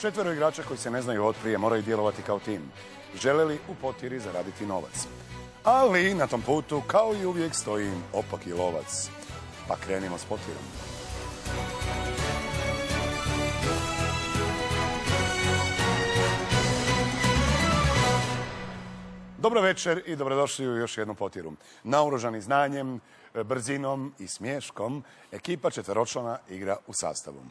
4 igrača koji se ne znaju od prije moraju djelovati kao tim. Žele li u potjeri zaraditi novac? Ali na tom putu, kao i uvijek, stoji im opaki lovac. Pa krenimo s potjerom. Dobro večer i dobrodošli u još jednu potjeru. Naoružani znanjem, brzinom i smješkom, ekipa četveročlana igra u sastavu.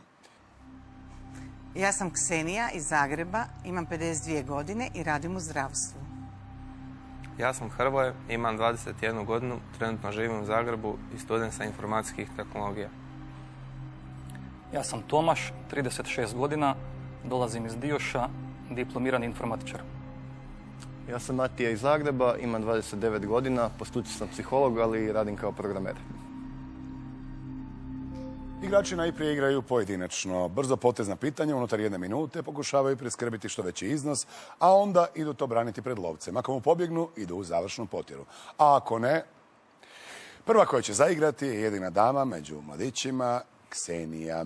Ja sam Ksenija iz Zagreba, imam 52 godine i radim u zdravstvu. Ja sam Hrvoje, imam 21 godinu, trenutno živim u Zagrebu i student sam informacijskih tehnologija. Ja sam Tomaš, 36 godina, dolazim iz Dioša, diplomirani informatičar. Ja sam Matija iz Zagreba, imam 29 godina, po struci sam psiholog, ali radim kao programer. Igrači najprije igraju pojedinačno. Brzo potezna pitanja unutar 1 minute pokušavaju priskrbiti što veći iznos, a onda idu to braniti pred lovcem. Ako mu pobjegnu, idu u završnu potjeru. A ako ne, prva koja će zaigrati je jedina dama među mladićima, Ksenija.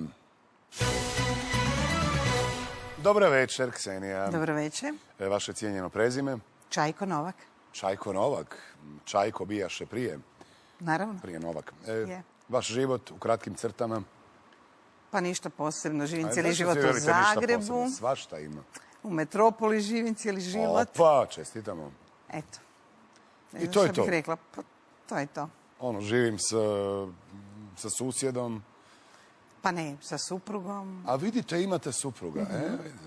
Dobro večer, Ksenija. Dobro večer. Vaše cijenjeno prezime? Čajko Novak. Čajko Novak. Čajko bijaše prije. Naravno. Prije Novak. Je. Vaš život u kratkim crtama? Pa ništa posebno. Živim Ajde, cijeli zašto život svi u velite ništa Zagrebu. posebno? Svašta ima. U metropoli živim cijeli život. Opa, čestitamo. Eto. I to je Što to. bih rekla, pa, to je to. Živim sa susjedom. Pa ne, sa suprugom. A vidite, imate supruga.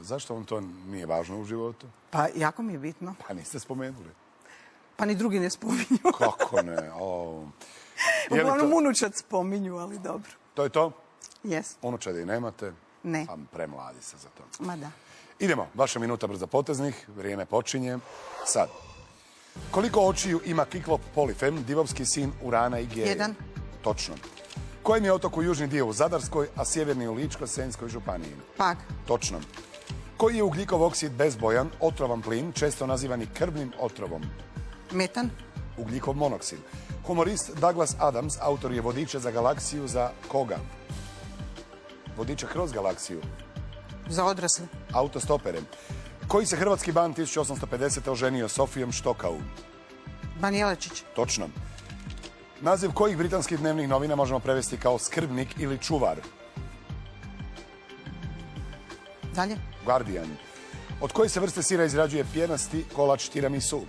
Zašto vam to nije važno u životu? Pa jako mi je bitno. Pa niste spomenuli. Pa ni drugi ne spominju. Kako ne? Je li Uglavnom to- unučad spominju, ali dobro. To je to? Jes. Unučadi nemate? Ne. Pa premladi se za to. Ma da. Idemo, vaša minuta brzo poteznih, vrijeme počinje sad. Koliko očiju ima Kiklop Polifem, divovski sin Urana i Geje? 1. Točno. Kojem je otoku južni dio u Zadarskoj, a sjeverni u Ličko-senjskoj županiji? Pag. Točno. Koji je ugljikov oksid bezbojan, otrovan plin, često nazivani krvnim otrovom? Metan. Ugljikov monoksid. Humorist Douglas Adams autor je vodiča za galaksiju za koga? Vodiča kroz galaksiju. Za odrasle. Autostopere. Koji se hrvatski ban 1850. oženio Sofijom Štokau? Ban Jelačić. Točno. Naziv kojih britanskih dnevnih novina možemo prevesti kao skrbnik ili čuvar? Dalje. Guardian. Od koje se vrste sira izrađuje pjenasti kolač tiramisu?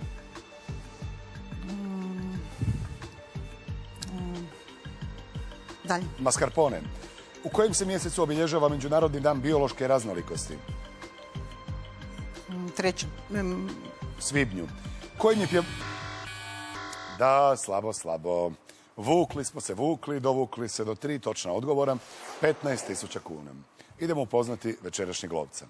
Dalje. Mascarpone. U kojem se mjesecu obilježava Međunarodni dan biološke raznolikosti? 3. Svibnju. Kojim je Da, slabo. Vukli smo se, dovukli se do 3 točna odgovora, 15.000 kuna. Idemo upoznati večerašnjeg lovca.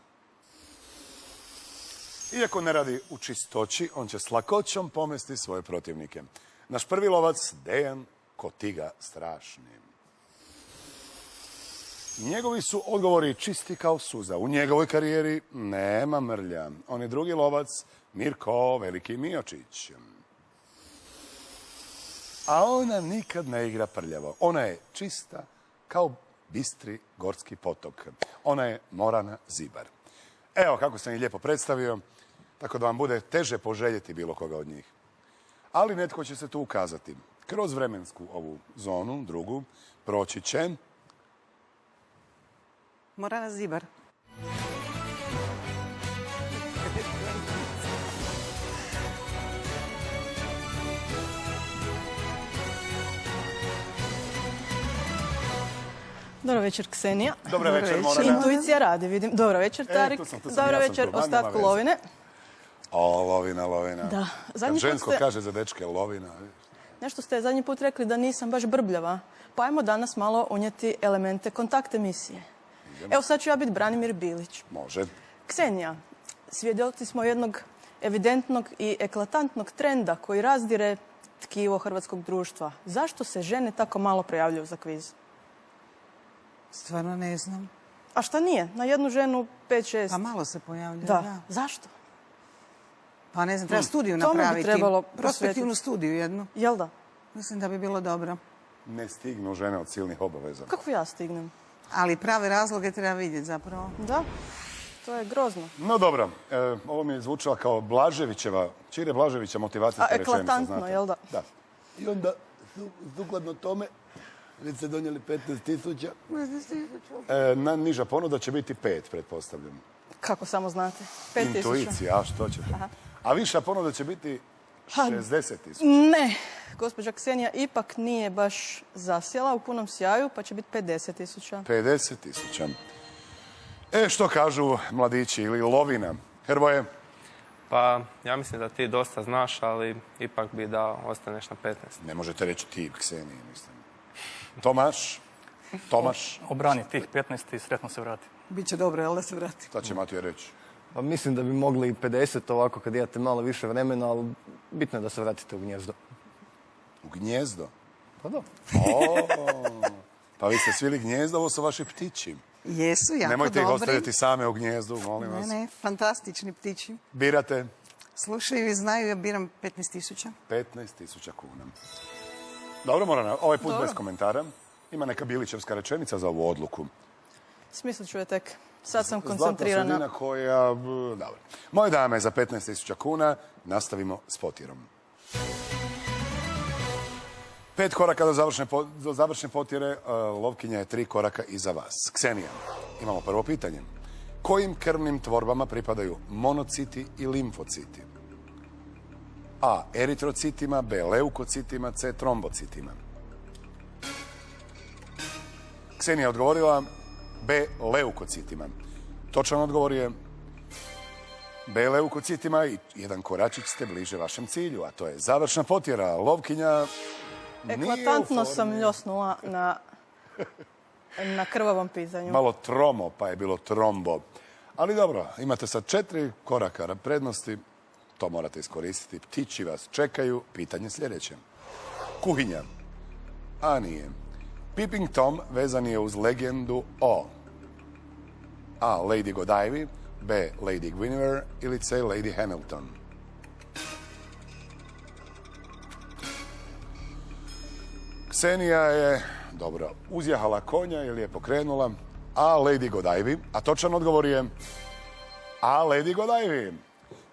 Iako ne radi u čistoći, on će s lakoćom pomesti svoje protivnike. Naš prvi lovac, Dejan Kotiga Strašni. Njegovi su odgovori čisti kao suza. U njegovoj karijeri nema mrlja. On je drugi lovac, Mirko Veliki Miočić. A ona nikad ne igra prljavo. Ona je čista kao bistri gorski potok. Ona je Morana Zibar. Evo kako sam ih lijepo predstavio, tako da vam bude teže poželjeti bilo koga od njih. Ali netko će se tu ukazati. Kroz vremensku ovu zonu, drugu, proći će Morana Zibar. Dobro večer, Ksenija. Dobro večer, Morana. Intuicija radi, vidim. Dobro večer, Tarik. tu sam, Dobro ja sam večer, tu, nema ostatku veze. Lovine. Lovina. Da. Kad Zadnji put žensko ste, kaže za dečke lovina. nešto ste zadnji put rekli da nisam baš brbljava. Pa ajmo danas malo unijeti elemente kontakt emisije. Evo sad ću ja biti Branimir Bilić. Može. Ksenija, svjedoci smo jednog evidentnog i eklatantnog trenda koji razdire tkivo hrvatskog društva. Zašto se žene tako malo prijavljuju za kviz? Stvarno ne znam. A šta nije? Na jednu ženu 5-6. Pa malo se pojavljaju, Da. Zašto? Pa ne znam, treba studiju Tome bi napraviti. trebalo Prospektivnu studiju jednu. Jel da? Mislim da bi bilo dobro. Ne stignu žene od silnih obaveza. Kako ja stignem? Ali prave razloge treba vidjeti zapravo. Da? To je grozno. No dobro, ovo mi je zvučala kao Čire Blaževića motivacijska A rečenica. eklatantno, znate. jel da? Da. I onda, sukladno tome, već ste donijeli 15.000. Niža ponuda će biti 5, pretpostavljam. Kako samo znate? 5.000. Intuicija, a što ćete? A viša ponuda će biti 60.000. Ne, gospođa Ksenija ipak nije baš zasjela u punom sjaju, pa će biti 50.000. 50.000. Što kažu mladići ili lovina? Hrvoje, Pa ja mislim da ti dosta znaš, ali ipak bi da ostaneš na 15. ne možete reći ti, Kseniji, mislim. Tomaš, Obrani tih 15 i sretno se vrati. Biće dobro, jel da se vrati? šta će Matija reći? Pa mislim da bi mogli i 50 ovako kad imate malo više vremena, ali bitno je da se vratite u gnjezdo. U gnjezdo? Pa da. Pa vi ste svili gnjezdo, ovo su vaši ptići. Jesu, jako Nemojte ih dobri. ostaviti same u gnjezdu, molim vas. Ne, fantastični ptići. Birate Slušaju i znaju, ja biram 15.000. 15.000 kuna. Dobro, Morana, ovaj put bez komentara. Ima neka Bilićevska rečenica za ovu odluku. Smislit ću je tek. Sad sam Zlatna sredina koncentrirana. koja... Dobro. Moje dame, za 15.000 kuna nastavimo s potirom. 5 koraka do završne potjere, lovkinja je 3 koraka iza vas. Ksenija, imamo prvo pitanje. Kojim krvnim tvorbama pripadaju monociti i limfociti? A. Eritrocitima, B. Leukocitima, C. Trombocitima. Ksenija je odgovorila B. Leukocitima. Točan odgovor je B. Leukocitima i jedan koračić ste bliže vašem cilju, a to je završna potjera. Lovkinja nije u Eklatantno formi. sam ljosnula na krvavom pitanju. Malo tromo, pa je bilo trombo. Ali dobro, imate sad 4 koraka prednosti, to morate iskoristiti. Ptići vas čekaju, pitanje sljedeće. Kuhinja. A nije. Peeping Tom vezan je uz legendu o A. Lady Godiva, B. Lady Guinevere ili C. Lady Hamilton. Ksenija je, dobro, uzjahala konja ili je pokrenula A. Lady Godiva, a točan odgovor je A. Lady Godiva.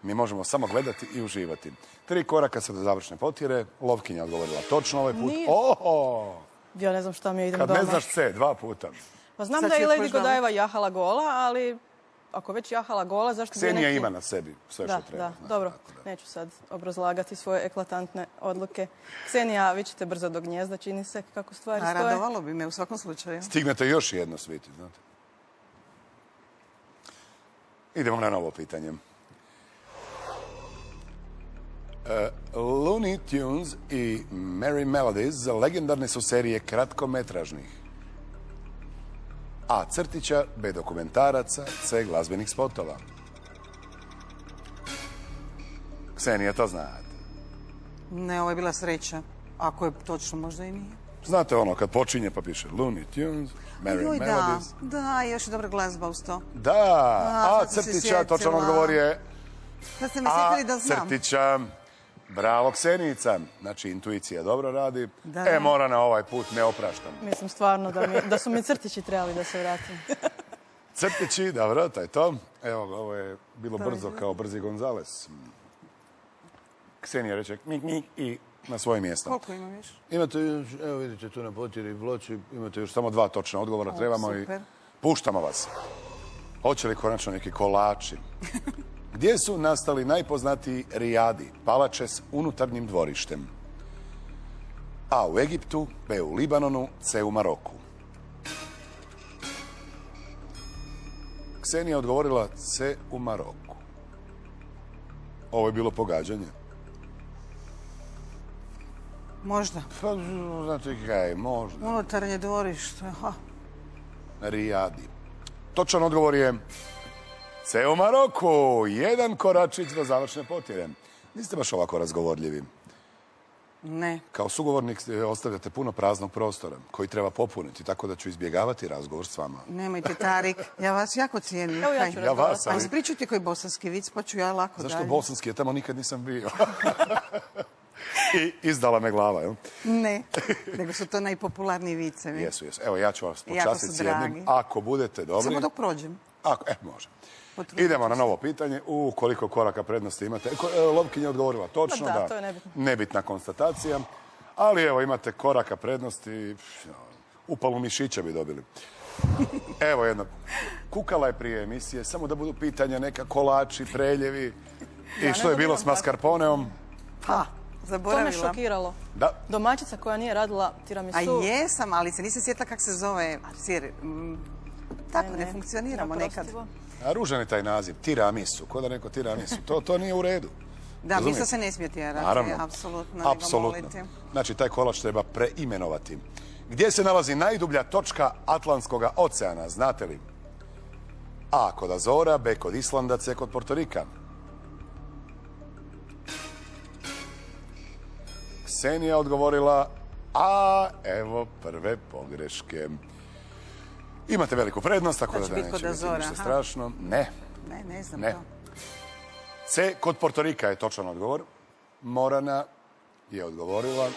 Mi možemo samo gledati i uživati. 3 koraka se do završne potjere. Lovkinja odgovorila točno ovaj put. Nije. Oho! Ja ne znam šta mi je, idem Kad doma. ne znaš C, 2 puta. Pa znam Sad da je ću Lady još doma. Godiva jahala gola, ali ako već jahala gola, zašto bi Ksenija neki... ima na sebi sve što treba. Da, znate, dobro. tako da. Neću sad obrazlagati svoje eklatantne odluke. Ksenija, vi ćete brzo do gnjezda, čini se kako stvari A stoje. radovalo bi me u svakom slučaju. Stignete još jedno sviti, znate. Idemo na novo pitanje. Looney Tunes i Merry Melodies legendarne su serije kratkometražnih. A. Crtića, B. Dokumentaraca, C. Glazbenih spotova. Ksenija, to znate. Ne, ovo je bila sreća. Ako je točno, možda i nije. Znate ono, kad počinje pa piše Looney Tunes, Merry Joj, da, Melodies. da, još je dobra glazba uz to. Da, a sad sam se Crtića, točan sjetila. odgovor je Sad ste me A. sjetili da znam. Crtića. Bravo, Ksenica. Znači, intuicija dobro radi. Da. Mora na ovaj put, ne opraštam. Mislim stvarno da su mi crtići trebali da se vratim. Crtići, dobro, to je to. Evo, ovo je bilo brzo kao brzi Gonzales. Ksenija reče mik, mik i na svoje mjesto. Koliko imam još? Imate još, evo vidite tu na potjeri ploči, imate još samo 2 točna odgovora, trebamo super. i puštamo vas. Hoće li konačno neki kolači? Gdje su nastali najpoznatiji rijadi, palače s unutarnjim dvorištem? A. U Egiptu, B. U Libanonu, C. U Maroku. Ksenija odgovorila C. U Maroku. Ovo je bilo pogađanje. Možda. Pa, znate kaj, možda. Unutarnje dvorište. Ha. Rijadi. Točan odgovor je C. U Maroku. 1 koračić do završne potjere. Niste baš ovako razgovorljivi. Ne. Kao sugovornik ostavljate puno praznog prostora koji treba popuniti, tako da ću izbjegavati razgovor s vama. Nemojte, Tarik. Ja vas jako cijenim. Evo ja Kaj? ću Ja razgovarati. vas, Pa ali ispričajte koji bosanski vic, pa ću ja lako zašto dalje. bosanski? Ja tamo nikad nisam bio. I izdala me glava, jel? Ne, nego su to najpopularniji vicevi. Jesu. Evo, ja ću vas Jako počastiti su s jednim. dragi. Ako budete dobri, Samo dok prođem. Može. Potrudite Idemo na novo pitanje. Koliko koraka prednosti imate? Lovkinja je odgovorila točno, Da, to je nebitno. Nebitna konstatacija. Ali evo, imate koraka prednosti. Upalu mišića bi dobili. Evo jedno. Kukala je prije emisije, samo da budu pitanja neka kolači, preljevi. I što je bilo s mascarponeom? Pa, To me zaboravila. šokiralo. Da. Domaćica koja nije radila A tiramisu. jesam, ali se nisam sjetila kako se zove sir. Tako ne funkcioniramo nekad. neoprostivo. A ružan je taj naziv, tiramisu. Ko da neko tiramisu. To nije u redu. Da, Razumijete? miso se ne smije tjerati. Naravno. Apsolutno. Apsolutno. Nego moliti. Znači, taj kolač treba preimenovati. Gdje se nalazi najdublja točka Atlantskog oceana, znate li? A. Kod Azora, B. Kod Islanda, C. Kod Portorika. Ksenija odgovorila A. Evo prve pogreške. Imate veliku prednost, tako da će biti neće kod biti Azora, ništa aha. strašno. Ne. Ne znam Ne. to. C. Kod Portorika je točan odgovor. Morana je odgovorila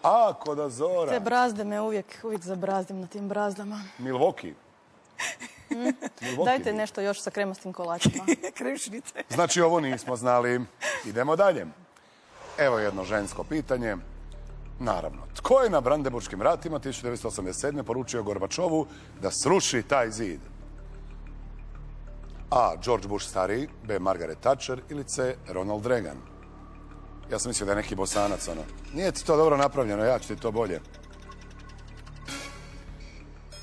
A. Kod Azora. Te brazde me uvijek zabrazdim na tim brazdama. Milwaukee. Milwaukee. Dajte nešto još sa kremastim kolačima. Krešnice. Znači, ovo nismo znali. Idemo dalje. Evo jedno žensko pitanje. Naravno, tko je na Brandenburškim ratima 1987. poručio Gorbačovu da sruši taj zid? A. George Bush stariji, B. Margaret Thatcher ili C. Ronald Reagan. Ja sam mislio da je neki Bosanac, ono. Nije ti to dobro napravljeno, ja ću ti to bolje.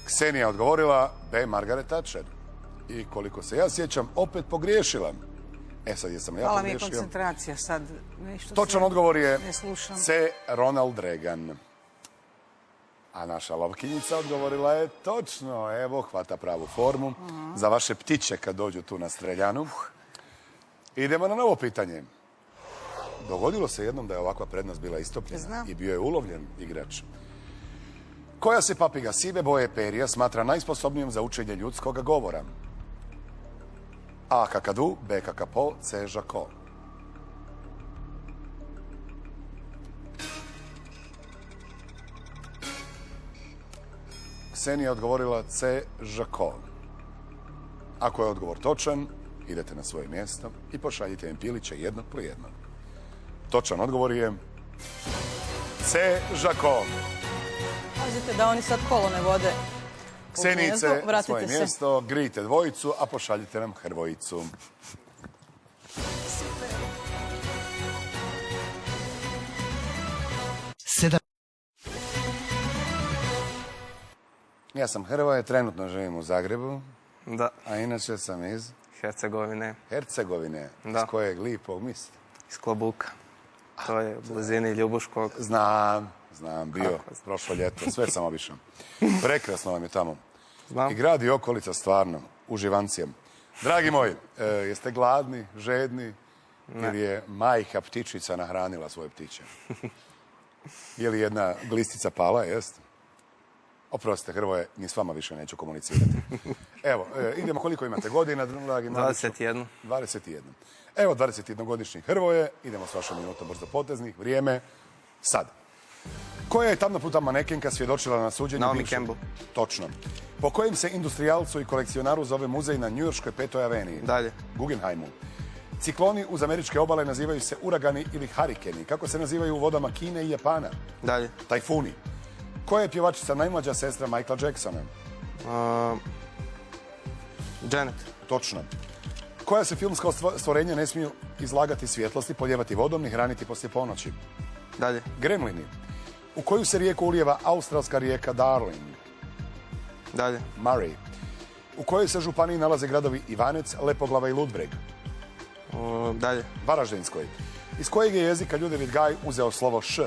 Ksenija odgovorila B. Margaret Thatcher. I koliko se ja sjećam, opet pogriješila. Sad jesam ja Hvala mi je pogriješio. koncentracija sad. Nešto Točan se odgovor je ne slušam. C. Ronald Reagan. A naša lovkinjica odgovorila je točno. Evo, hvata pravu formu za vaše ptiće kad dođu tu na streljanu. Idemo na novo pitanje. Dogodilo se jednom da je ovakva prednost bila istopljena Znam. i bio je ulovljen igrač. Koja se papiga sive boje perija smatra najsposobnijom za učenje ljudskog govora? A. Kakadu, B. Kakapo, C. Žako. Ksenija je odgovorila C. Žako. Ako je odgovor točan, idete na svoje mjesto i pošaljite im piliće jednog po jednog. Točan odgovor je C. Žako. Pazite da oni sad kolo ne vode. u gnijezdu. Ksenice, na Vratite svoje se. mjesto, grijte dvojicu, a pošaljite nam Hrvojicu. Ja sam Hrvoje, trenutno živim u Zagrebu, Da, a inače sam iz Hercegovine, Hercegovine, Da. iz kojeg lipog mista. iz Klobuka. To je u blizini Ljubuškog. Znam, bio, Kako? prošlo ljeto, sve sam obišao. Prekrasno vam je tamo. Znam. I grad i okolica stvarno, uživancijem. Dragi moji, jeste gladni, žedni ili je majka ptičica nahranila svoje ptiće? Je li jedna glistica pala, jest? Oprostite, Hrvoje, ni s vama više neću komunicirati. Evo, idemo koliko imate godina, dragi mladiću? 21. 21. Evo, 21-godišnji Hrvoje, idemo s vašom minutom brzopoteznih, vrijeme, sad. Koja je tamna puta manekenka svjedočila na suđenju Naomi bivšeg- Campbell. Točno. Po kojem se industrijalcu i kolekcionaru zove muzej na njujorškoj 5. aveniji? Dalje. Guggenheimu. Cikloni uz američke obale nazivaju se uragani ili harikeni. Kako se nazivaju u vodama Kine i Japana? Dalje. Tajfuni. Koja je pjevačica najmlađa sestra Michaela Jacksona? Janet. Točno. Koja se filmska stvorenja ne smiju izlagati svjetlosti, poljevati vodom ni hraniti poslije ponoći? Dalje. Gremlini. U koju se rijeku ulijeva australska rijeka Darling? Dalje. Murray. U kojoj se županiji nalaze gradovi Ivanec, Lepoglava i Ludbreg? Dalje. Varaždinskoj. Iz kojeg je jezika Ljudevit Gaj uzeo slovo š?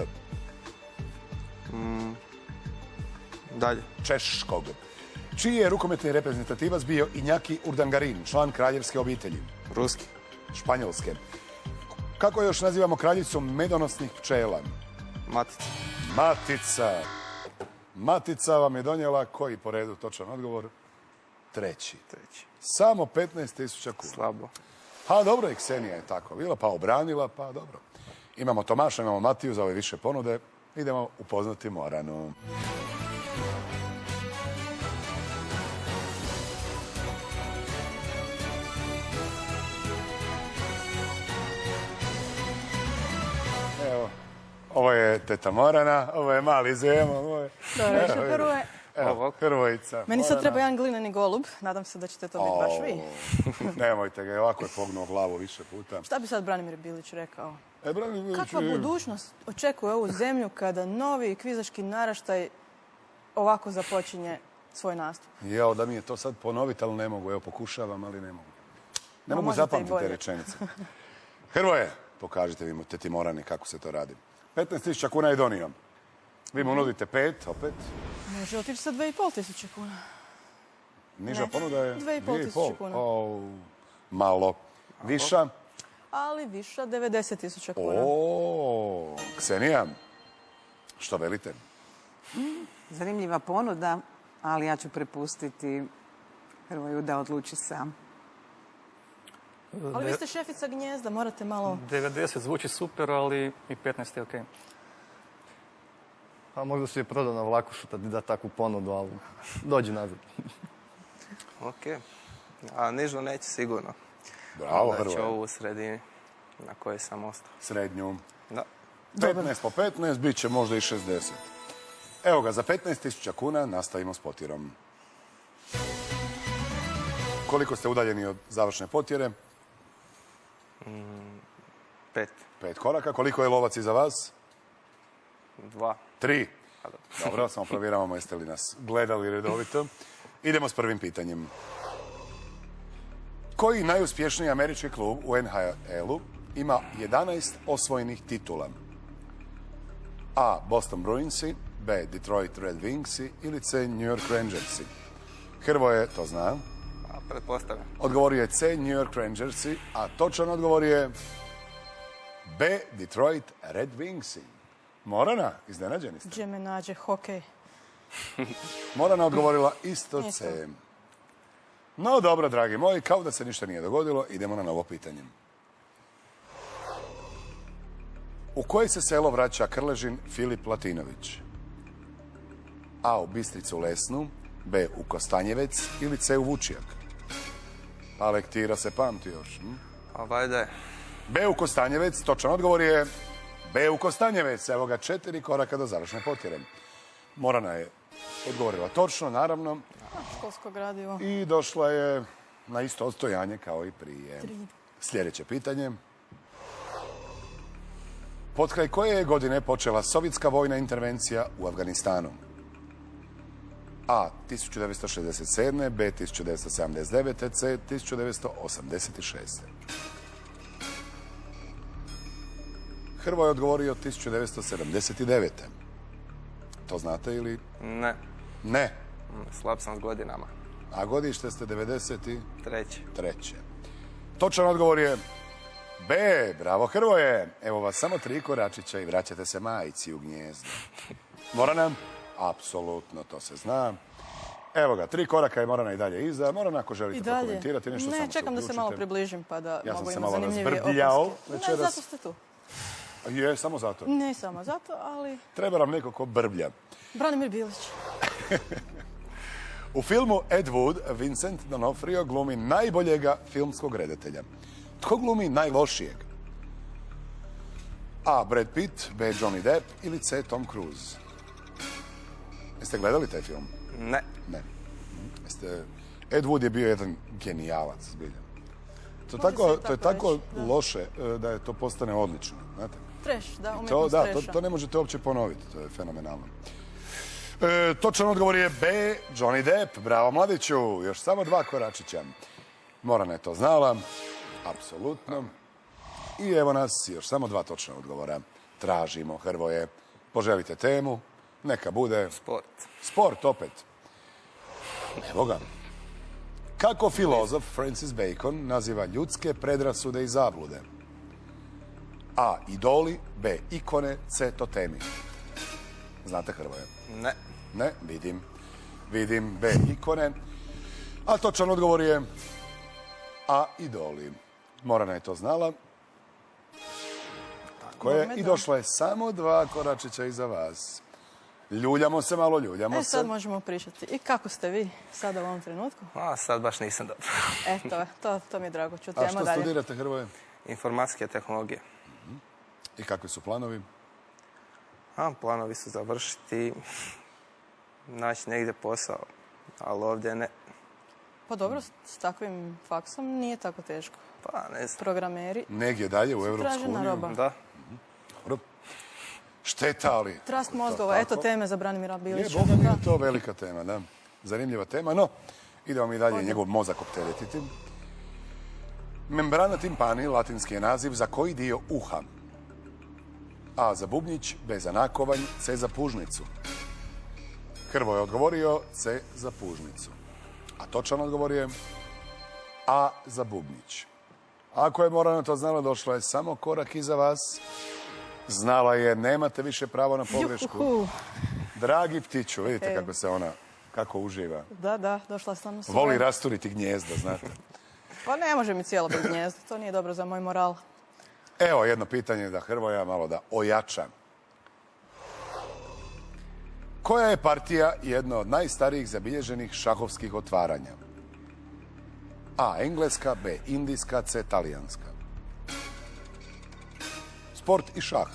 Dalje. Češkog. Čiji je rukometni reprezentativac bio Iñaki Urdangarin, član kraljevske obitelji? Ruski. Španjolske. Kako još nazivamo kraljicu medonosnih pčela? Matica. Matica. Matica vam je donijela koji po redu točan odgovor? Treći. Samo 15.000 kuna. Slabo. Pa dobro, i Ksenija je tako bila, pa obranila, pa dobro. Imamo Tomaša, imamo Matiju za ove više ponude. Idemo upoznati Moranu. Ovo je teta Morana, ovo je mali Zemo, ovo je... Dobro večer, Hrvoje. Evo, Hrvojica. Meni sad Morana. treba jedan glineni golub. Nadam se da ćete to biti baš vi. Nemojte ga, ovako je pognuo glavu više puta. Šta bi sad Branimir Bilić rekao? Branimir Kakva Bilić, budućnost očekuje ovu zemlju kada novi kvizaški naraštaj ovako započinje svoj nastup? Jao, da mi je to sad ponoviti, ali ne mogu. Evo, pokušavam, ali ne mogu. Ne Ma, mogu možete i zapamtiti te bolje. rečenice. Hrvoje, pokažite vi mu, teti Morani, kako se to radi. 15.000 kuna je donio. Vi mu nudite 5, opet. Može otići sa 2.500 kuna. Niža Ne. ponuda je 2.500 kuna. Malo. Viša. Ali viša 90.000 kuna. O, Ksenija, što velite? Zanimljiva ponuda, ali ja ću prepustiti Hrvoju da odluči sam. Ali vi ste šefica gnjezda, morate malo... 90 zvuči super, ali i 15 je okej. A možda si je prodao na Vlakušu da ti da takvu ponudu, ali dođi nazad. Ok. A nižu neće sigurno. Bravo, Onda ću Hrvoje. ovu u sredini na kojoj sam ostao. Srednju. Da. 15 po 15, bit će možda i 60. Evo ga, za 15.000 kuna nastavimo s potjerom. Koliko ste udaljeni od završne potjere? 5, 5 koraka. Koliko je lovac iza vas? 2. 3. Dobro, samo provjeravamo jeste li nas gledali redovito. Idemo s prvim pitanjem. Koji najuspješniji američki klub u NHL-u ima 11 osvojenih titula? A. Boston Bruinsi, B. Detroit Red Wingsi ili C. New York Rangersi? Hrvoje to zna. A pretpostavljam. Odgovorio je C. New York Rangersi, a točan odgovor je B. Detroit Red Wingsi. Morana, iznenađeni ste. Gdje me nađe hokej. Morana odgovorila isto Isto. C. No dobro, dragi moji, kao da se ništa nije dogodilo, idemo na novo pitanje. U koje se selo vraća Krležin Filip Latinović? A. U Bistricu Lesnu, B. U Kostanjevec ili C. U Vučijak? Pa lektira se pamti još. A vajda je. B. U Kostanjevec, točan odgovor je B. U Kostanjevec. Evo ga 4 koraka do završne potjere. Morana je odgovorila točno, naravno. Školsko gradivo. I došla je na isto odstojanje kao i prije. Sljedeće pitanje. Potkraj koje je godine počela sovjetska vojna intervencija u Afganistanu? A. 1967. B. 1979. C. 1986. Hrvoje je odgovorio 1979. To znate ili? Ne. Ne. Slab sam s godinama. A godište ste 93. 3. Točan odgovor je B. Bravo, Hrvoje. Evo vas samo 3 koračića i vraćate se majici u gnjezdo. Morana? Apsolutno, to se zna. Evo ga, 3 koraka je Morana i dalje iza. Morana, ako I želite dalje. prokomentirati nešto, Ne, samo čekam da se malo uključite. približim pa da Ja sam mogu se imati malo zanimljivije razbrbljao opaske. Ne, večeras. zato ste tu. Je, samo zato. Ne samo zato, ali... Treba nam neko ko brblja. Branimir Bilić. U filmu Ed Wood, Vincent D'Onofrio glumi najboljega filmskog redatelja. Tko glumi najlošijeg? A. Brad Pitt, B. Johnny Depp ili C. Tom Cruise? Jeste gledali taj film? Ne. Ne. Ed Wood je bio jedan genijalac, zbilja. To je i tako tako reći, da. loše da je to postane odlično, znate. Treš, da, To, umjetnost da, treša. to ne možete uopće ponoviti, to je fenomenalno. Točan odgovor je B. Johnny Depp. Bravo, mladiću. Još samo 2 koračića. Morana je to znala. Apsolutno. I evo nas, još samo 2 točna odgovora. Tražimo, Hrvoje. Poželite temu. Neka bude. Sport. Sport opet. Evo ga. Kako filozof Francis Bacon naziva ljudske predrasude i zablude? A. Idoli. B. Ikone. C. Totemi. Znate, Hrvoje? Ne. Ne, vidim B. Ikone. A točan odgovor je A. Idoli. Morana je to znala. Tako je. I došla je samo 2 koračića iza vas. Ljuljamo se malo, E, sad možemo pričati. I kako ste vi sada u ovom trenutku? A sad baš nisam dobro. Eto, to mi je drago čuti. A Ajmo što dalje. studirate, Hrvoje? Informacijske tehnologije. I kakvi su planovi? Planovi su završiti, naći negdje posao, ali ovdje ne. Pa dobro, s takvim faksom nije tako teško. Pa ne znam. Programeri, Negdje dalje u Europsku tražena uniju. roba. Da, Dobro. Šteta, ali... Trast mozgova, eto teme za Branimira Je, Bilića. Boga mi Da. je to velika tema, da. Zanimljiva tema, no, idemo mi dalje njegov mozak opteretiti. Membrana timpani, latinski je naziv za koji dio uha? A za bubnjić, B za nakovanj, C za pužnicu. Hrvoje je odgovorio C za pužnicu. A točan odgovor je A za bubnjić. Ako je Morana to znala, došla je samo korak iza vas. Znala je, nemate više pravo na pogrešku. Juhu. Dragi ptiću, vidite Evo. kako se ona, kako uživa. Da, došla sam svoje. Voli rasturiti gnjezdo, znate. Pa ne može mi cijelo biti gnjezdo, to nije dobro za moj moral. Evo jedno pitanje da Hrvoja malo da ojača. Koja je partija jedna od najstarijih zabilježenih šahovskih otvaranja? A. Engleska, B. Indijska, C. Talijanska. Sport i šah.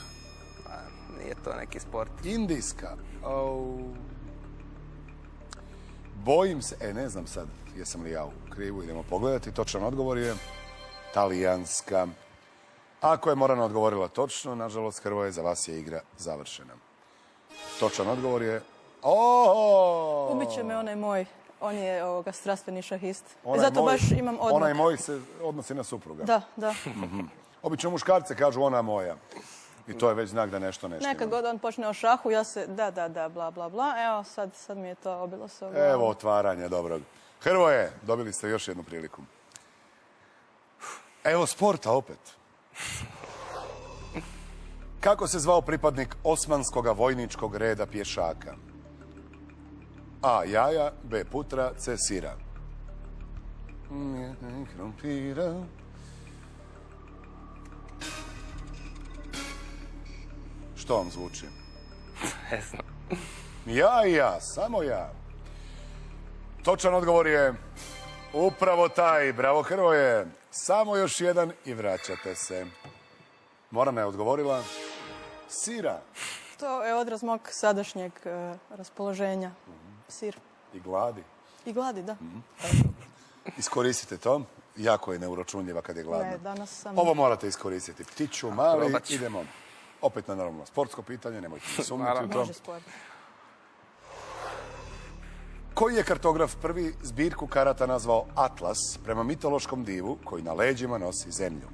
nije to neki sport. Indijska. Bojim se, ne znam sad jesam li ja u krivu, idemo pogledati. Točan odgovor je talijanska. Ako je Morana odgovorila točno, nažalost, Hrvoje, za vas je igra završena. Točan odgovor je... Ubit će me onaj moj. On je strastveni šahist. Onaj Zato moj- baš imam odmah. Onaj moj se odnosi na supruga. Da. Obično muškarce kažu ona moja. I to je već znak da nešto ne štima. Nekad god on počne o šahu, ja se da, bla, bla, bla. Evo, sad mi je to obilo se o glavu. Evo otvaranje dobrog. Hrvoje, dobili ste još jednu priliku. Evo sporta opet. Kako se zvao pripadnik osmanskog vojničkog reda pješaka? A. Jaja, B. Putra, C. Sira. Krompira. Što vam zvuči? Ne znam. Ja, samo ja. Točan odgovor je upravo taj. Bravo, Hrvoje. Samo još jedan i vraćate se. Morana je odgovorila sira To je odraz mog sadašnjeg raspoloženja. Sir. i gladi. I gladi, da. Iskoristite to. Jako je neuračunljiva kad je gladna. Ne, danas sam... Ovo morate iskoristiti. Ptiću, mali, probat ću. idemo. Opet na normalno sportsko pitanje, nemojte mi sumnjati u to. Može sport. Koji je kartograf prvi zbirku karata nazvao Atlas prema mitološkom divu koji na leđima nosi zemlju?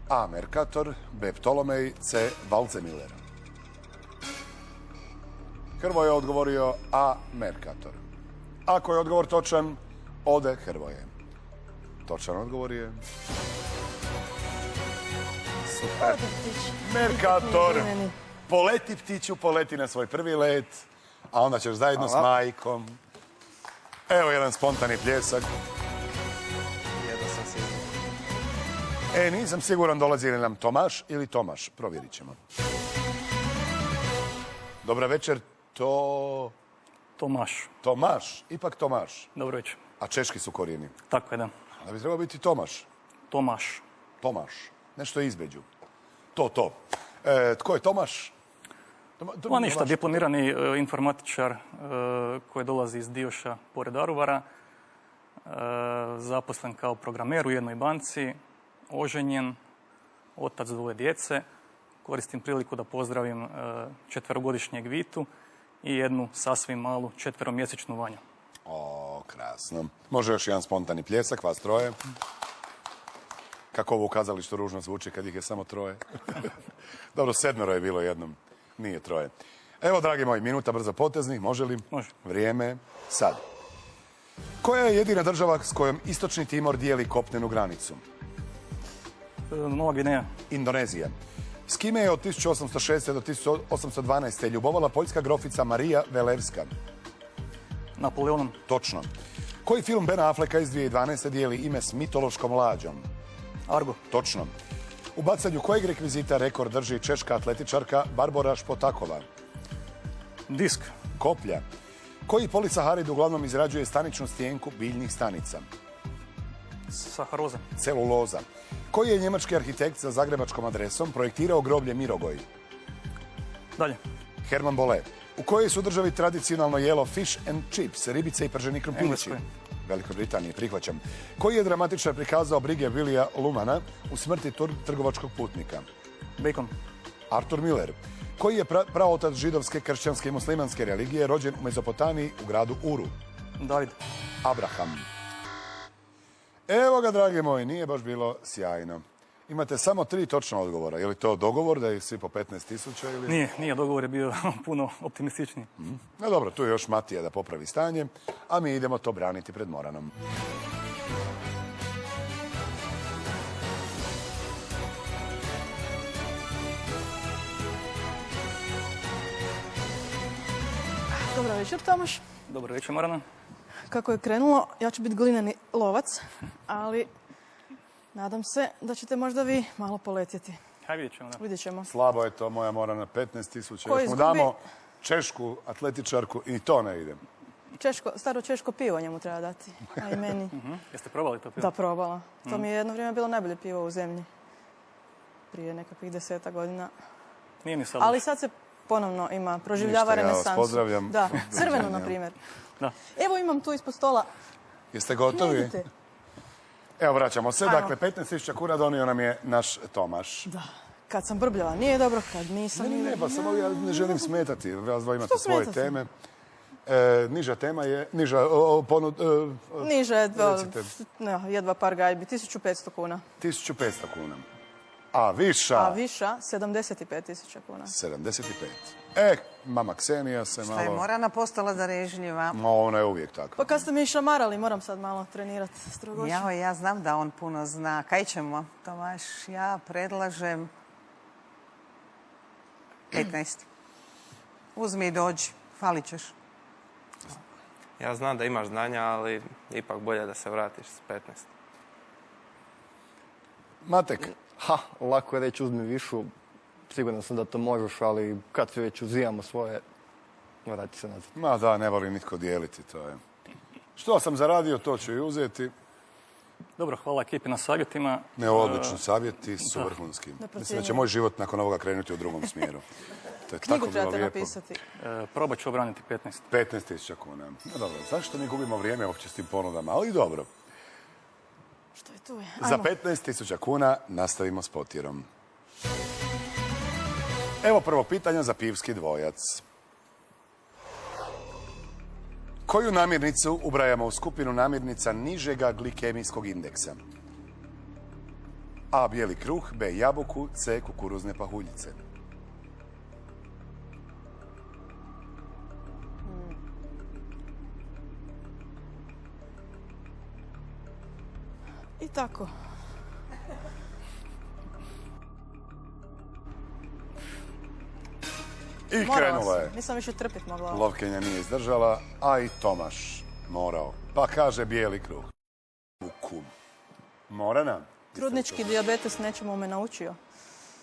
A. Mercator, B. Ptolomej, C. Waldseemiller. Hrvoje je odgovorio A. Mercator. Ako je odgovor točan, ode Hrvoje. Točan odgovor je Super. Mercator. Meni. Poleti ptiću, poleti na svoj prvi let, a onda ćeš zajedno s Hvala. majkom. Evo jedan spontani pljesak. Jedno sam siguran. Nisam siguran dolazi li nam Tomaš ili Tomaš. Provjerit ćemo. Dobra večer, Tomaš. Tomaš, ipak Tomaš. Dobro večer. A češki su korijeni. Tako je, da. Da bi trebao biti Tomaš. Tomaš. Tomaš. Nešto između. To. Tko je Tomaš? Pa ništa, diplomirani informatičar koji dolazi iz Dioša pored Daruvara. Zaposlen kao programer u jednoj banci. Oženjen. Otac 2 djece. Koristim priliku da pozdravim 4-godišnjeg Vitu i jednu sasvim malu 4-mjesečnu Vanju. O, krasno. Može još jedan spontani pljesak, vas troje. Kako ovo u kazalištu ružno zvuči kad ih je samo troje. Dobro, 7 je bilo jednom, nije troje. Evo, dragi moji, minuta brzo poteznih, može li? Može. Vrijeme, sad. Koja je jedina država s kojom Istočni Timor dijeli kopnenu granicu? Nova Gvineja. Indonezija. S kime je od 1806. do 1812. ljubovala poljska grofica Marija Velevska? Napoleonom. Točno. Koji film Bena Afflecka iz 2012. dijeli ime s mitološkom lađom? Argo. Točno. U bacanju kojeg rekvizita rekord drži češka atletičarka Barbora Špotakova? Disk. Koplja. Koji polisaharid uglavnom izrađuje staničnu stjenku biljnih stanica? Saharoza. Celuloza. Koji je njemački arhitekt sa zagrebačkom adresom projektirao groblje Mirogoj? Dalje. Herman Bolle. U kojoj su državi tradicionalno jelo fish and chips, ribice i prženi krumpirići? Engleskoj. Velikoj Britaniji, prihvaćam. Koji je dramatičar prikazao brige Willija Lumana u smrti trgovačkog putnika? Bacon. Arthur Miller. Koji je praotac židovske, kršćanske i muslimanske religije, rođen u Mezopotamiji u gradu Uru? David. Abraham. Evo ga, dragi moji, nije baš bilo sjajno. Imate samo 3 točna odgovora. Je li to dogovor da je svi po 15.000 ili... Nije, dogovor je bio puno optimističniji. No dobro, tu je još Matija da popravi stanje, a mi idemo to braniti pred Moranom. Dobro večer, Tomaš. Dobro večer, Morana. Kako je krenulo, ja ću biti glineni lovac, ali nadam se da ćete možda vi malo poletjeti. Hajde, vidjet ćemo, da. Vidjet ćemo. Slabo je to, moja Morana, 15.000. Ko Još mu izgubi- damo češku atletičarku i to ne ide. Staro češko pivo njemu treba dati, a i meni. Jeste probali to pivo? Da, probala. To mi je jedno vrijeme bilo najbolje pivo u zemlji. Prije nekakvih 10 godina. Nije ni sad. Ali sad se ponovno ima, proživljava Ništa, ja vas renesansu. pozdravljam. Da, crveno, Doviđenja. na primjer. Da. Evo imam tu ispod stola. Jeste gotovi? Vidite. Evo, vraćamo se. Ajmo. Dakle, 15.000 kuna donio nam je naš Tomaš. Da. Kad sam brbljava nije dobro, kad nisam... Ne, pa samo ja ne želim smetati. Vas dva imate Što svoje smetati? teme. Niža tema je... Niže, Recite. jedva par gajbi, 1500 kuna. 1.500 kuna. A viša... A viša, 75.000 kuna. 75. Mama Ksenija se Šta je malo... Morana postala darežljiva? Ona je uvijek takva. Pa kad ste mi šamarali, moram sad malo trenirati strogoću. Ja znam da on puno zna. Kaj ćemo, Tomaš? Ja predlažem 15. Uzmi i dođi. Falit ćeš. Ja znam da imaš znanja, ali ipak bolje da se vratiš s 15. Matek, Lako je reći uzmi višu. Siguran sam da to možeš, ali kad se već uzimamo svoje, vrati se nazad. ma da, ne voli nitko dijeliti, to je. Što sam zaradio, to ću i uzeti. Dobro, hvala ekipi na savjetima. Ne, odlično, savjeti su vrhunski. Mislim da će procjenjujem. moj život nakon ovoga krenuti u drugom smjeru. To je Knjigu tako bilo trebate lijepo. napisati. Probat ću obraniti 15. 15.000 kuna. No dobro, zašto mi gubimo vrijeme uopće s tim ponudama? Ali dobro. Što je tu? Je? Za Ajmo. 15.000 kuna nastavimo s potjerom. Evo prvo pitanje za pivski dvojac. Koju namirnicu ubrajamo u skupinu namirnica nižega glikemijskog indeksa? A. Bijeli kruh, B. Jabuku, C. Kukuruzne pahuljice. I tako. I Morala krenula sam. je. Nisam više trpit mogla. Lovkenja nije izdržala, a i Tomaš morao. Pa kaže bijeli kruh. Jabuku. Morana? Trudnički dijabetes nečemu me naučio.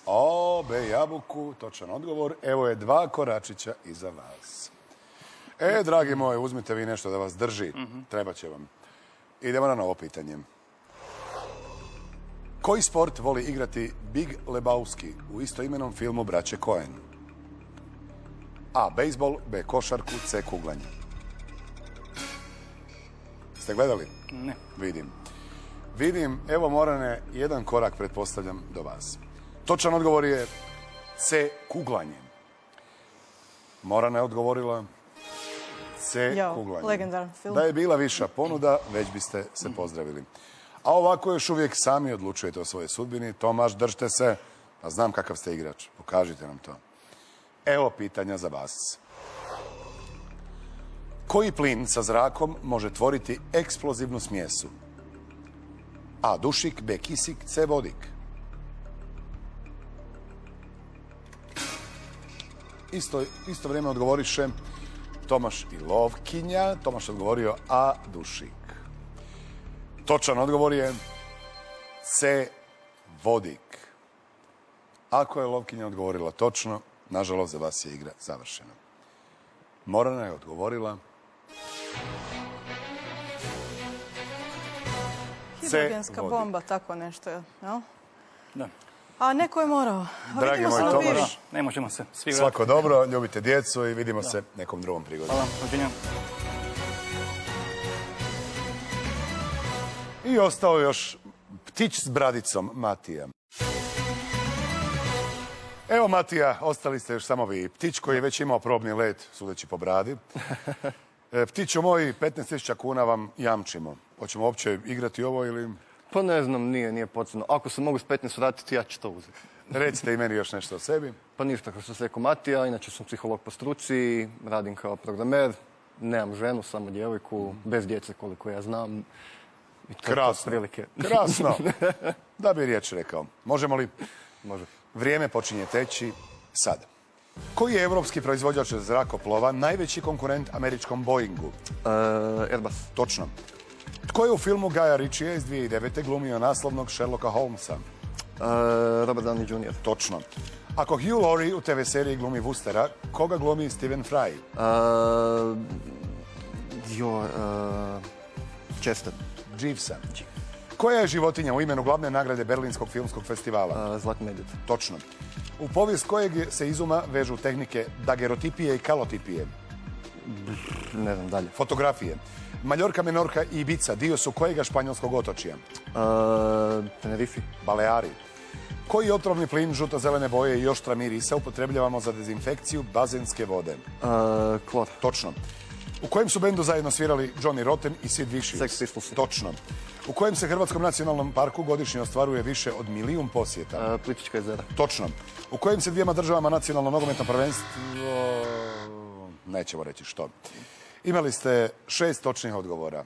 O, B. Jabuku, točan odgovor. Evo je 2 koračića iza vas. Dragi moji, uzmite vi nešto da vas drži. Treba će vam. Idemo na novo pitanje. Koji sport voli igrati Big Lebowski u istoimenom filmu Braće Coen? A. Bejsbol, B. Košarku, C. Kuglanje. Ste gledali? Ne. Vidim, evo Morane, jedan korak pretpostavljam do vas. Točan odgovor je C. Kuglanje. Morana je odgovorila C. Jao, Kuglanje. legendaran film. Da je bila viša ponuda, već biste se pozdravili. A ovako još uvijek sami odlučujete o svojoj sudbini. Tomaš, držite se. Pa znam kakav ste igrač. Pokažite nam to. Evo pitanja za vas. Koji plin sa zrakom može tvoriti eksplozivnu smjesu? A. Dušik, B. Kisik, C. Vodik. Isto vrijeme odgovoriše Tomaš i Lovkinja. Tomaš odgovorio A. Dušik. Točan odgovor je C. Vodik. Ako je Lovkinja odgovorila točno, nažalost za vas je igra završena. Morana je odgovorila Hidrogenska vodik. bomba, tako nešto je. Jel? Da. A neko je morao. A Dragi vidimo se moj na Tomaš. pivi. Ne možemo se svi vratiti. Svako dobro, ljubite djecu i vidimo se nekom drugom prigodom. Hvala, doviđenja. I ostao još ptić s bradicom, Matija. Evo, Matija, ostali ste još samo vi. Ptić koji je već imao probni let, sudeći po bradi. Ptiću moj, 15.000 kuna vam jamčimo. Hoćemo uopće igrati ovo ili... Pa ne znam, nije potrebno. Ako se mogu s 15 vratiti, ja ću to uzeti. Recite i meni još nešto o sebi. Pa ništa, kao što se rekao Matija, inače sam psiholog po struci, radim kao programer, nemam ženu, samo djevojku, bez djece koliko ja znam. I to je to Krasno. otprilike. Krasno. Da bi riječ rekao. Možemo li? Može. Vrijeme počinje teći sad. Koji je evropski proizvođač zrakoplova najveći konkurent američkom Boeingu? Airbus. Točno. Tko je u filmu Gaja Ritchija iz 2009. glumio naslovnog Sherlocka Holmesa? Robert Downey Jr. Točno. Ako Hugh Laurie u TV seriji glumi Woostera, koga glumi Stephen Fry? Chester. Jeevesa. Koja je životinja u imenu glavne nagrade Berlinskog filmskog festivala? Zlatni medvjed. Točno. U povijest kojeg se izuma vežu tehnike dagerotipije i kalotipije? Ne znam, dalje. Fotografije. Maljorka, Menorka i Ibiza dio su kojega španjolskog otočija? Tenerife. Baleari. Koji otrovni plin žuto-zelene boje i oštra mirisa upotrebljavamo za dezinfekciju bazenske vode? Klor. Točno. U kojem su bendu zajedno svirali Johnny Rotten i Sid Vicious? Sex Pistols. Točno. U kojem se Hrvatskom nacionalnom parku godišnje ostvaruje više od 1 milijun posjeta? Plitvička jezera. Točno. U kojim se dvijema državama nacionalno nogometno prvenstvo... Nećemo reći što. Imali ste 6 točnih odgovora.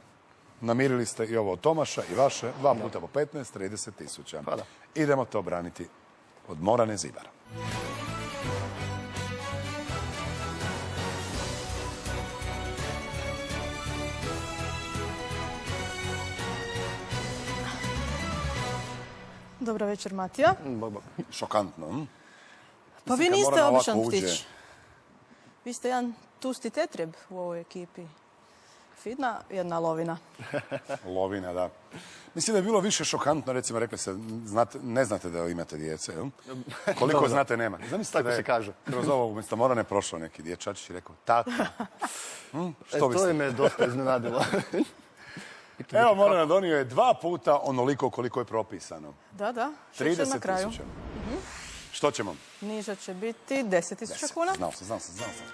Namirili ste i ovo od Tomaša i vaše. 2 puta po 15, 30.000. Pa da. Idemo to braniti od Morane Zibar. Dobra večer, Matija. Bog, bog. Šokantno, hm? Pa vi kad niste Morana običan ovako uđe. ptić. Vi ste jedan tusti tetreb u ovoj ekipi. Fina jedna lovina. Lovina, da. Mislim da je bilo više šokantno, recimo, rekli ste, ne znate da imate djece, jel? Koliko znate, nema. Zamislite Tako da je se kaže. kroz ovo umjesto Morane prošao neki dječačić i rekao, tata. Što To biste? je me dosta iznenadilo. Evo, Morana donio je 2 puta onoliko koliko je propisano. Da, šećer na kraju. 30.000. Što ćemo? Niža će biti 10.000 kuna. Znao sam.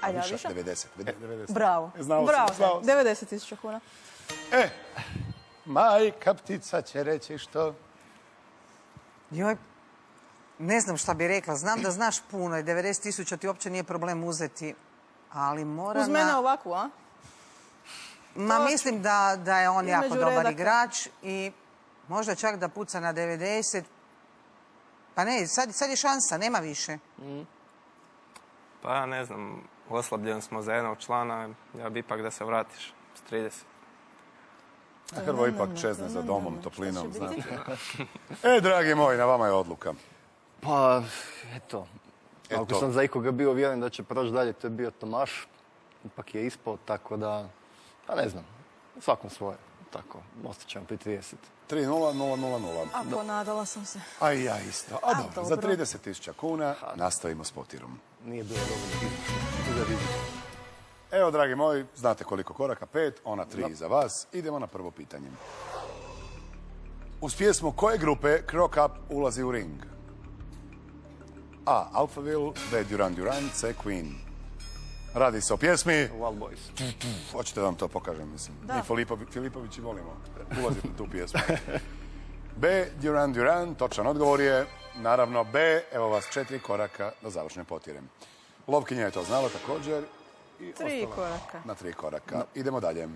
A ja više? 90. Bravo. Znao Bravo. sam. 90.000 kuna. Majka ptica će reći što? Joj, ne znam šta bi rekla. Znam da znaš puno i 90.000 ti uopće nije problem uzeti. Ali Morana... Uz mene ovakvu, a? Ma mislim da je on jako Između dobar redaka. igrač i možda čak da puca na 90. Pa ne, sad je šansa, nema više. Pa ne znam, oslabljeni smo za jednog člana, ja bi ipak da se vratiš s 30. Hrvo ipak čezne za domom, toplinom, Šta će biti? znate. Dragi moji, na vama je odluka. Pa, eto. Eto. Ako sam za ikoga bio vjeren da će proći dalje, to je bio Tomaš. Ipak je ispao, tako da... Pa ne znam, svakom svoje. Tako, ostat ćemo pri 30. 3-0-0-0-0. A ponadala sam se. A i ja isto. A dobro, za dobro. 30.000 kuna nastavimo s potirom. Nije bilo dovoljno izvršno. Evo, dragi moji, znate koliko koraka? 5, ona 3 za vas. Idemo na prvo pitanje. Uz pjesmu koje grupe Crow Up ulazi u ring? A. Alphaville, B. Duran Duran, C. Queen. Radi se o pjesmi. Wild Boys. Hoćete da vam to pokažem, mislim. Da. Mi Filipovići volimo ulaziti u tu pjesmu. B. Duran Duran, točan odgovor je, naravno, B. Evo vas 4 koraka do završne potjere. Lovkinja je to znala također. I 3 ostala koraka. na 3 koraka. Idemo dalje.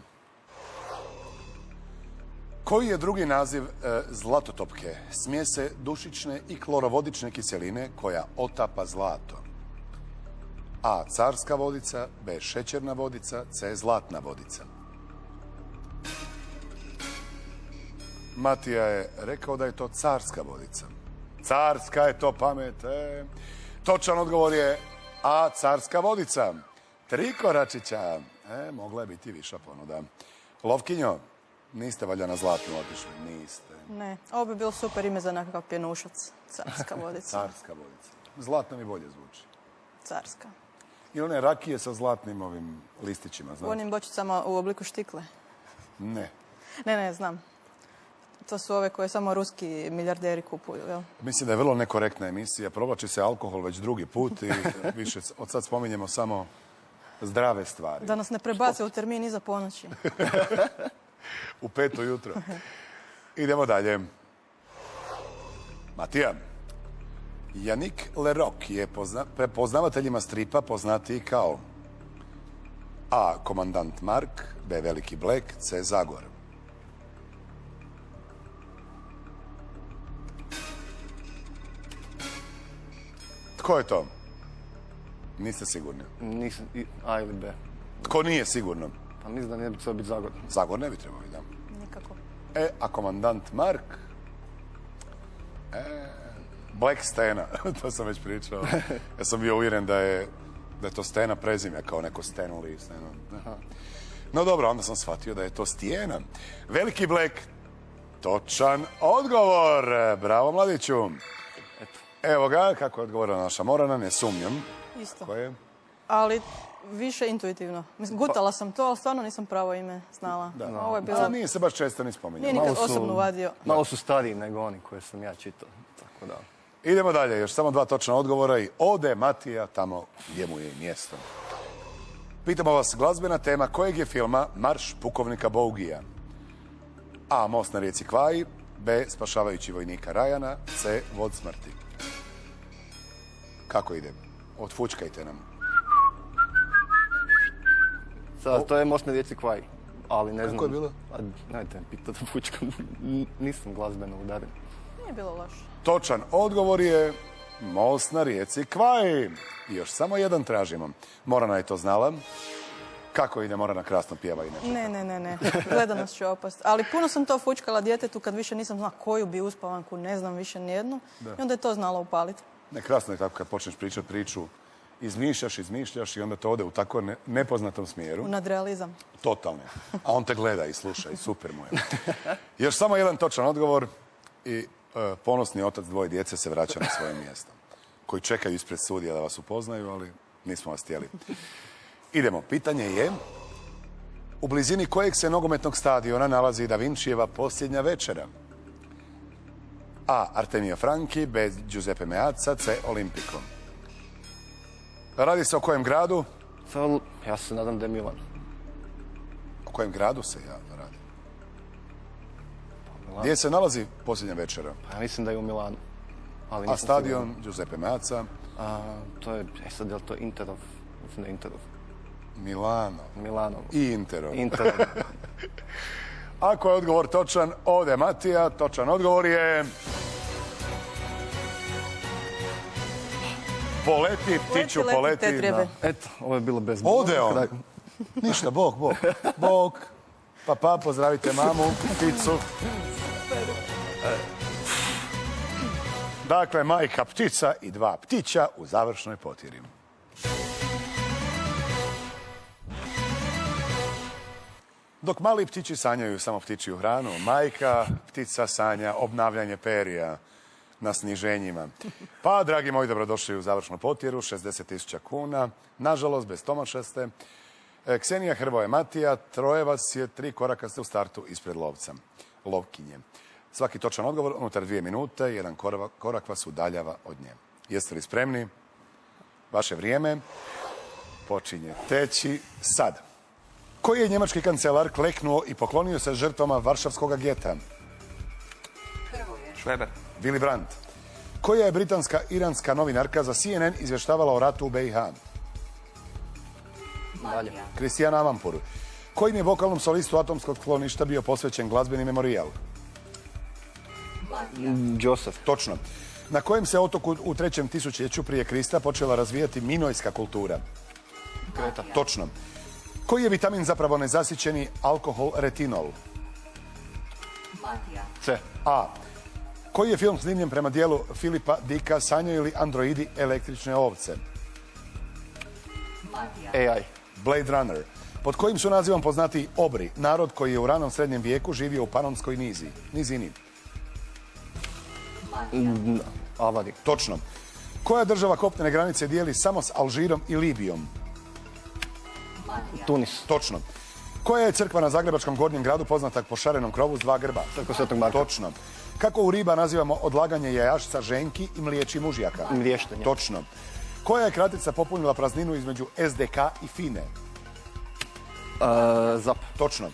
Koji je drugi naziv zlatotopke? Smjese dušične i klorovodične kiseline koja otapa zlato. A. Carska vodica, B. Šećerna vodica, C. Zlatna vodica. Matija je rekao da je to carska vodica. Carska je to pamet. Točan odgovor je A. Carska vodica. 3 koračića. Mogla je biti viša ponuda. Lovkinjo, Niste valjda na Zlatnu otišli, niste. Ne, ovo bi bilo super ime za nekakav pjenušac. Carska vodica. Carska vodica. Zlatno mi bolje zvuči. Carska. I one rakije sa zlatnim ovim listićima, U znate? onim bočicama u obliku štikle. Ne. Ne, znam. To su ove koje samo ruski milijarderi kupuju, jel? Mislim da je vrlo nekorektna emisija. Provlači se alkohol već drugi put i više od sad spominjemo samo zdrave stvari. Da nas ne prebace u termin iza ponoći. U 5 ujutro. Idemo dalje. Matija. Yannick Leroc je prepoznavateljima stripa poznatiji kao A. Komandant Mark, B. Veliki Black, C. Zagor. Tko je to? Niste sigurni. Nisam, A ili B. Tko nije sigurno? Pa mislim da ne bi trebao biti Zagor. Zagor ne bi trebao biti, da. Nikako. A komandant Mark? Black Stena, to sam već pričao. Ja sam bio uvjeren da je to Stena prezime, kao neko Stanley. No dobro, onda sam shvatio da je to Stijena. Veliki Black, točan odgovor. Bravo, mladiću. Evo ga, kako je odgovorila naša Morana, ne sumnjam. Isto. Ko je? Ali više intuitivno. Mislim, gutala sam to, ali stvarno nisam pravo ime znala. Ovo je bilo... A nije se baš često ni spominjao. Nije nikad osobno vadio. Malo su stariji nego oni koje sam ja čitao. Tako da. Idemo dalje, još samo 2 točna odgovora i ode Matija tamo gdje mu je i mjesto. Pitamo vas, glazbena tema kojeg je filma Marš pukovnika Bougija? A. Most na rijeci Kvaji, B. Spašavajući vojnika Rajana, C. Vod smrti. Kako ide? Otfučkajte nam. Sad, to je Most na rijeci Kvaj. Ali ne znam... Kako je bilo? Nemojte me pitati da fučkam. Nisam glazbeno udaren. Nije bilo loše. Točan odgovor je Most na rijeci Kvaji. I još samo jedan tražimo. Morana je to znala. Kako ide Morana, krasno pjeva i nešto. Ne. Gledanost će opast. Ali puno sam to fučkala djetetu kad više nisam znala koju bi uspavanku, ne znam više nijednu. I onda je to znala upaliti. Ne, krasno je tako kad počneš pričati priču. Izmišljaš i onda to ode u tako nepoznatom smjeru. U nadrealizam. Totalno. A on te gleda i sluša i super mu je. Još samo jedan točan odgovor i ponosni otac 2 djece se vraća na svoje mjesto. Koji čekaju ispred sudija da vas upoznaju, ali nismo vas htjeli. Idemo. Pitanje je u blizini kojeg se nogometnog stadiona nalazi Da Vinčijeva posljednja večera? A. Artemio Franchi, B. Giuseppe Meazza, C. Olimpico. Radi se o kojem gradu? Ja se nadam da je Milan. O kojem gradu se radi? Gdje se nalazi posljednja večera? Pa ja mislim da je u Milanu. Ali A nisam stadion siguran. Giuseppe Meazza? To je, sad je li to Interov? Mislim da je Interov. Milano. I Interov. Interov. Ako je odgovor točan, ode Matija. Točan odgovor je... Poleti, ptiću, poleti. Te trijebe. Eto, ovo je bilo bez... Ode on. Ništa, bok. Bok. Pa, pozdravite mamu, pticu. Dakle, majka ptica i 2 ptića u završnoj potjeri. Dok mali ptići sanjaju samo ptičju hranu, majka ptica sanja obnavljanje perija na sniženjima. Pa, dragi moji, dobrodošli u završnu potjeru, 60.000 kuna. Nažalost, bez Tomaša ste. Ksenija, Hrvoje, Matija, troje vas je, 3 koraka ste u startu ispred lovkinje. Svaki točan odgovor unutar 2 minute, 1 korak vas udaljava od nje. Jeste li spremni? Vaše vrijeme počinje teći sad. Koji je njemački kancelar kleknuo i poklonio se žrtvama Varšavskog geta? Šveber. Willy Brandt. Koja je britanska iranska novinarka za CNN izvještavala o ratu u BiH? Dalje. Kristijana Amanpour. Kojim je vokalnom solistu atomskog skloništa bio posvećen glazbeni memorijal? Joseph. Točno. Na kojem se otoku u 3. tisućljeću prije Krista počela razvijati minojska kultura? Kreta. Točno. Koji je vitamin zapravo nezasićeni alkohol retinol? C. A. Koji je film snimljen prema dijelu Filipa Dika Sanjaju li androidi električne ovce? AI. Blade Runner. Pod kojim su nazivom poznati Obri, narod koji je u ranom srednjem vijeku živio u Panonskoj nizini? Avari. Točno. Koja država kopnene granice dijeli samo s Alžirom i Libijom? Tunis. Točno. Koja je crkva na Zagrebačkom gornjem gradu poznata po šarenom krovu s 2 grba? Crkva Svetog Marka. Točno. Kako u riba nazivamo odlaganje jajašca ženki i mliječji mužjaka? Mriještenje. Točno. Koja je kratica popunila prazninu između SDK i FINE? Zap. Točno.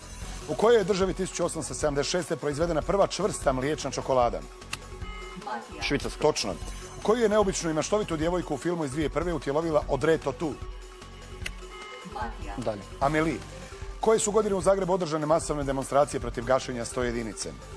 U kojoj je državi 1876. proizvedena prva čvrsta mliječna čokolada? Švicarska. Točno. Koju je neobičnu i maštovitu djevojku u filmu iz 2001. utjelovila Audrey Tautou? Dalje. Amélie. Koje su godine u Zagrebu održane masovne demonstracije protiv gašenja 101?